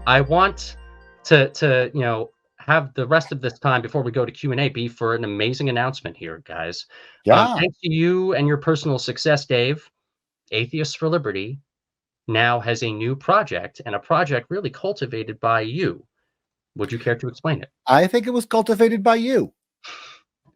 I want to have the rest of this time before we go to Q&A be for an amazing announcement here, guys. Yeah. Thanks to you and your personal success, Dave, Atheists for Liberty now has a new project, and a project really cultivated by you. Would you care to explain it? I think it was cultivated by you.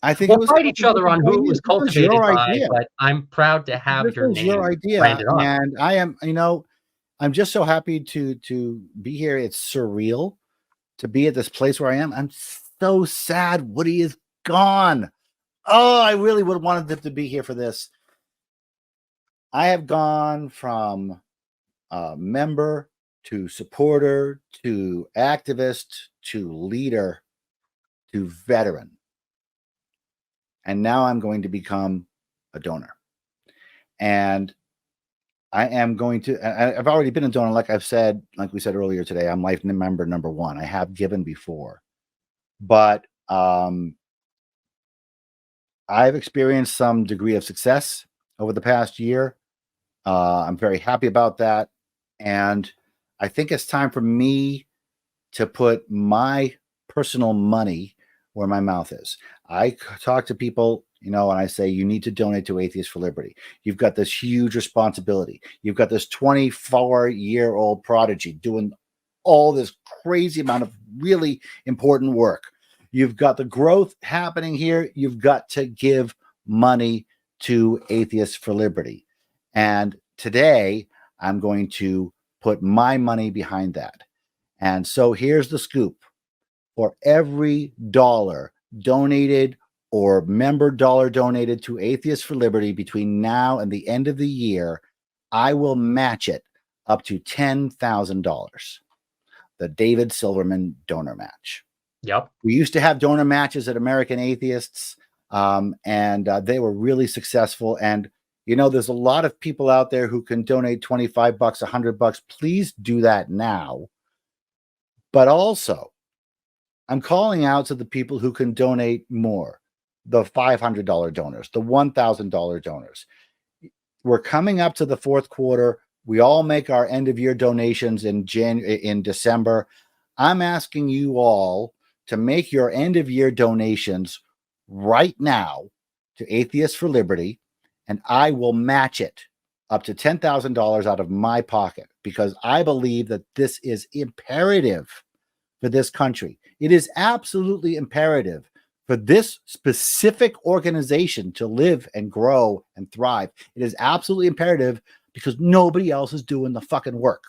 I think it We'll was fight each other cultivated on by who it you. was This was cultivated your by, idea. but I'm proud to have This your was your name idea, branded on it. and I am, I'm just so happy to be here. It's surreal to be at this place where I am. I'm so sad Woody is gone. Oh, I really would have wanted him to be here for this. I have gone from member to supporter to activist to leader to veteran. And now I'm going to become a donor. And I am going to, I've already been a donor. Like we said earlier today, I'm life member number 1. I have given before, but I've experienced some degree of success over the past year. I'm very happy about that. And I think it's time for me to put my personal money where my mouth is. I talk to people, and I say, you need to donate to Atheists for Liberty. You've got this huge responsibility. You've got this 24-year-old prodigy doing all this crazy amount of really important work. You've got the growth happening here. You've got to give money to Atheists for Liberty. And today I'm going to put my money behind that. And so here's the scoop. For every dollar donated or member dollar donated to Atheists for Liberty between now and the end of the year, I will match it up to $10,000. The David Silverman donor match. Yep. We used to have donor matches at American Atheists, and they were really successful. And there's a lot of people out there who can donate $25, $100. Please do that now. But also, I'm calling out to the people who can donate more, the $500 donors, the $1,000 donors. We're coming up to the fourth quarter. We all make our end of year donations in December. I'm asking you all to make your end of year donations right now to Atheists for Liberty, and I will match it up to $10,000 out of my pocket, because I believe that this is imperative for this country. It is absolutely imperative for this specific organization to live and grow and thrive. It is absolutely imperative because nobody else is doing the fucking work.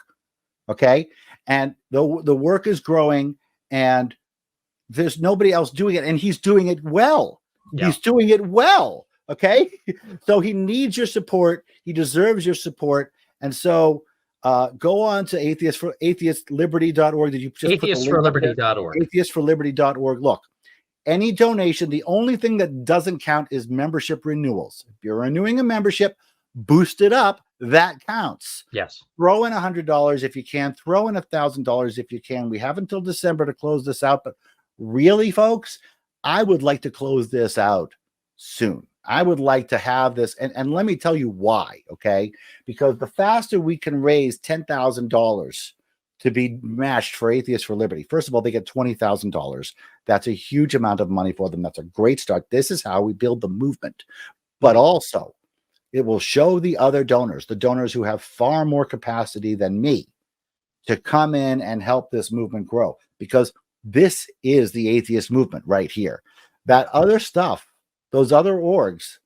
Okay? And the work is growing, and there's nobody else doing it, and he's doing it well. Yeah. He's doing it well. Okay? So he needs your support. He deserves your support. And so go on to atheistliberty.org. Did you just atheistforliberty.org? Atheistforliberty.org. Look, any donation, the only thing that doesn't count is membership renewals. If you're renewing a membership, boost it up. That counts. Yes. Throw in $100 if you can. Throw in $1,000 if you can. We have until December to close this out. But really, folks, I would like to close this out soon. I would like to have this, and let me tell you why, okay? Because the faster we can raise $10,000 to be matched for Atheists for Liberty, first of all, they get $20,000. That's a huge amount of money for them. That's a great start. This is how we build the movement. But also, it will show the other donors, the donors who have far more capacity than me, to come in and help this movement grow, because this is the atheist movement right here. That other stuff, those other orgs,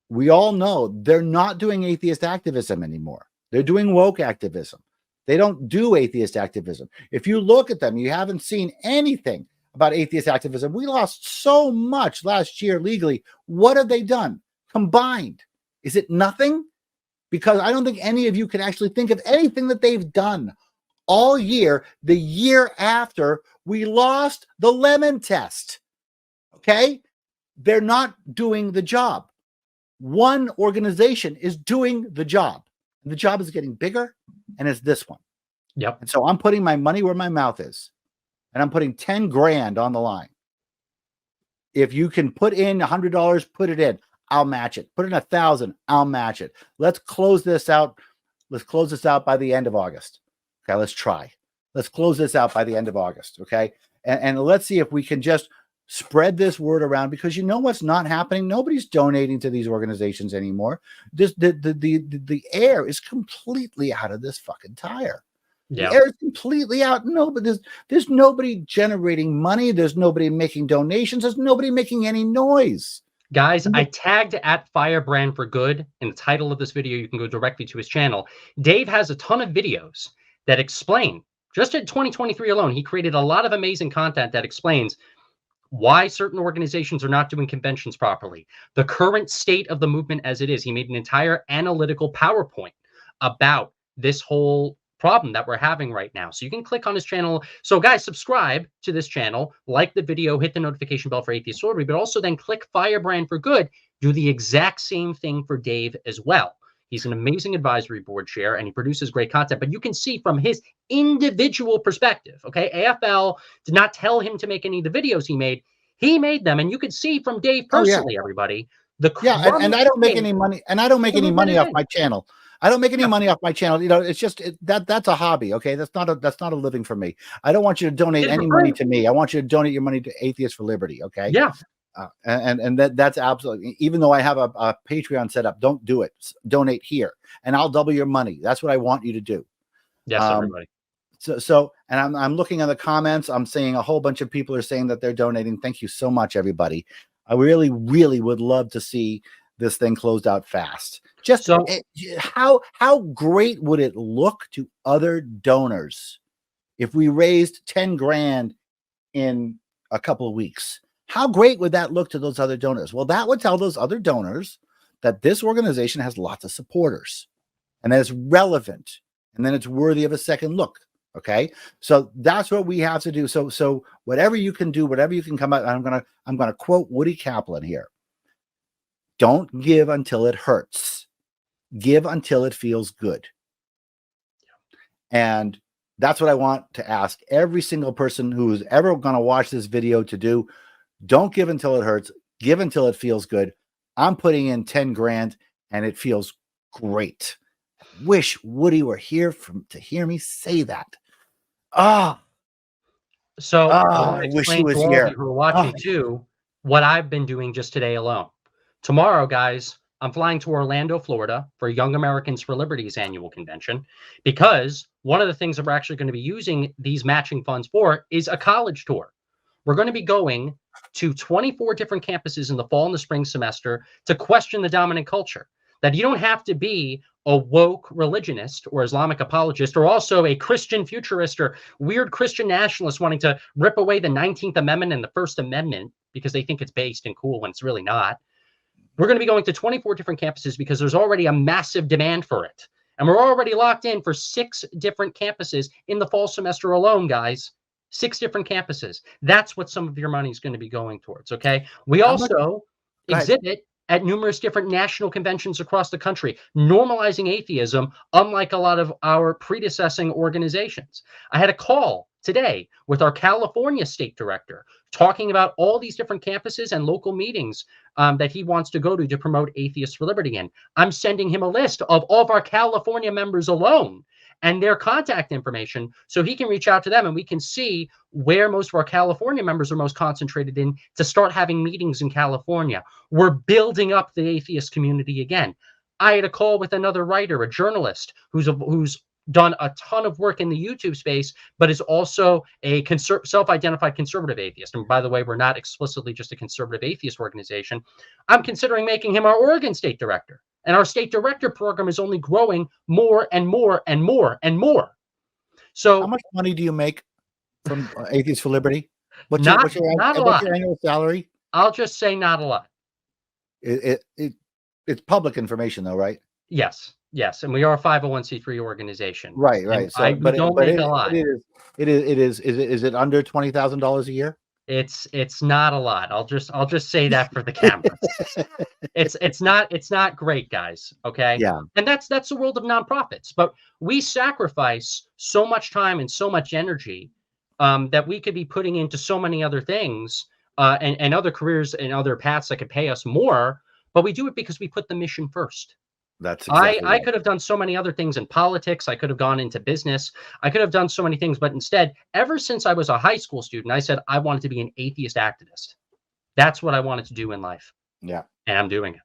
we all know they're not doing atheist activism anymore. They're doing woke activism. They don't do atheist activism. If you look at them, you haven't seen anything about atheist activism. We lost so much last year legally. What have they done combined? Is it nothing? Because I don't think any of you can actually think of anything that they've done all year, the year after we lost the lemon test. Okay? They're not doing the job. One organization is doing the job. And the job is getting bigger, and it's this one. Yep. And so I'm putting my money where my mouth is. And I'm putting 10 grand on the line. If you can put in $100, put it in. I'll match it. Put in 1,000, I'll match it. Let's close this out. Let's close this out by the end of August. Okay, let's try. Let's close this out by the end of August, okay? And let's see if we can just spread this word around, because you know what's not happening? Nobody's donating to these organizations anymore. The air is completely out of this fucking tire. Yeah. The air is completely out. No, but there's nobody generating money. There's nobody making donations. There's nobody making any noise. Guys, I tagged at Firebrand for Good in the title of this video. You can go directly to his channel. Dave has a ton of videos that explain, just in 2023 alone, he created a lot of amazing content that explains why certain organizations are not doing conventions properly, the current state of the movement as it is. He made an entire analytical PowerPoint about this whole problem that we're having right now. So you can click on his channel. So guys, subscribe to this channel, like the video, hit the notification bell for Atheist Celebrity, but also then click Firebrand for Good. Do the exact same thing for Dave as well. He's an amazing advisory board chair and he produces great content, but you can see from his individual perspective, okay? AFL did not tell him to make any of the videos he made. He made them, and you can see from Dave personally, everybody. And I don't make any money, and I don't make any money off my channel. I don't make any money off my channel. You know, it's just that's a hobby. Okay, that's not a living for me. I don't want you to donate any money to me. I want you to donate your money to Atheists for Liberty. Okay. Yeah. That's absolutely. Even though I have a Patreon set up, don't do it. Donate here, and I'll double your money. That's what I want you to do. Yes, everybody. So, and I'm looking at the comments. I'm seeing a whole bunch of people are saying that they're donating. Thank you so much, everybody. I really, really would love to see this thing closed out fast. Just so, how great would it look to other donors if we raised 10 grand in a couple of weeks? How great would that look to those other donors? Well, that would tell those other donors that this organization has lots of supporters and that it's relevant and then it's worthy of a second look. Okay, so that's what we have to do. So whatever you can do, whatever you can come out. I'm gonna quote Woody Kaplan here. Don't give until it hurts. Give until it feels good. And that's what I want to ask every single person who's ever going to watch this video to do. Don't give until it hurts. Give until it feels good. I'm putting in 10 grand and it feels great. Wish Woody were here to hear me say that. So I wish he was here. Who are watching too, what I've been doing just today alone. Tomorrow, guys, I'm flying to Orlando, Florida for Young Americans for Liberty's annual convention, because one of the things that we're actually going to be using these matching funds for is a college tour. We're going to be going to 24 different campuses in the fall and the spring semester to question the dominant culture. That you don't have to be a woke religionist or Islamic apologist or also a Christian futurist or weird Christian nationalist wanting to rip away the 19th Amendment and the First Amendment because they think it's based and cool when it's really not. We're going to be going to 24 different campuses because there's already a massive demand for it. And we're already locked in for 6 different campuses in the fall semester alone, guys. 6 different campuses. That's what some of your money is going to be going towards, okay? We also exhibit at numerous different national conventions across the country, normalizing atheism, unlike a lot of our predecessing organizations. I had a call today with our California state director talking about all these different campuses and local meetings that he wants to go to promote Atheists for Liberty in. I'm sending him a list of all of our California members alone and their contact information so he can reach out to them and we can see where most of our California members are most concentrated in to start having meetings in California. We're building up the atheist community again. I had a call with another writer, a journalist who's done a ton of work in the YouTube space, but is also a self-identified conservative atheist. And by the way, we're not explicitly just a conservative atheist organization. I'm considering making him our Oregon state director. And our state director program is only growing more and more and more and more. So how much money do you make from Atheists for Liberty? What's your annual salary? I'll just say not a lot. It's public information though, right? Yes. Yes, and we are a 501c3 organization. Right. So, we don't make a lot. It is. Is it under $20,000 a year? It's not a lot. I'll just say that for the camera. it's not great, guys. Okay. Yeah. And that's the world of nonprofits. But we sacrifice so much time and so much energy that we could be putting into so many other things and other careers and other paths that could pay us more. But we do it because we put the mission first. That's exactly I right. could have done so many other things in politics. I could have gone into business. I could have done so many things, but instead, ever since I was a high school student, I said I wanted to be an atheist activist. That's what I wanted to do in life, Yeah. and I'm doing it.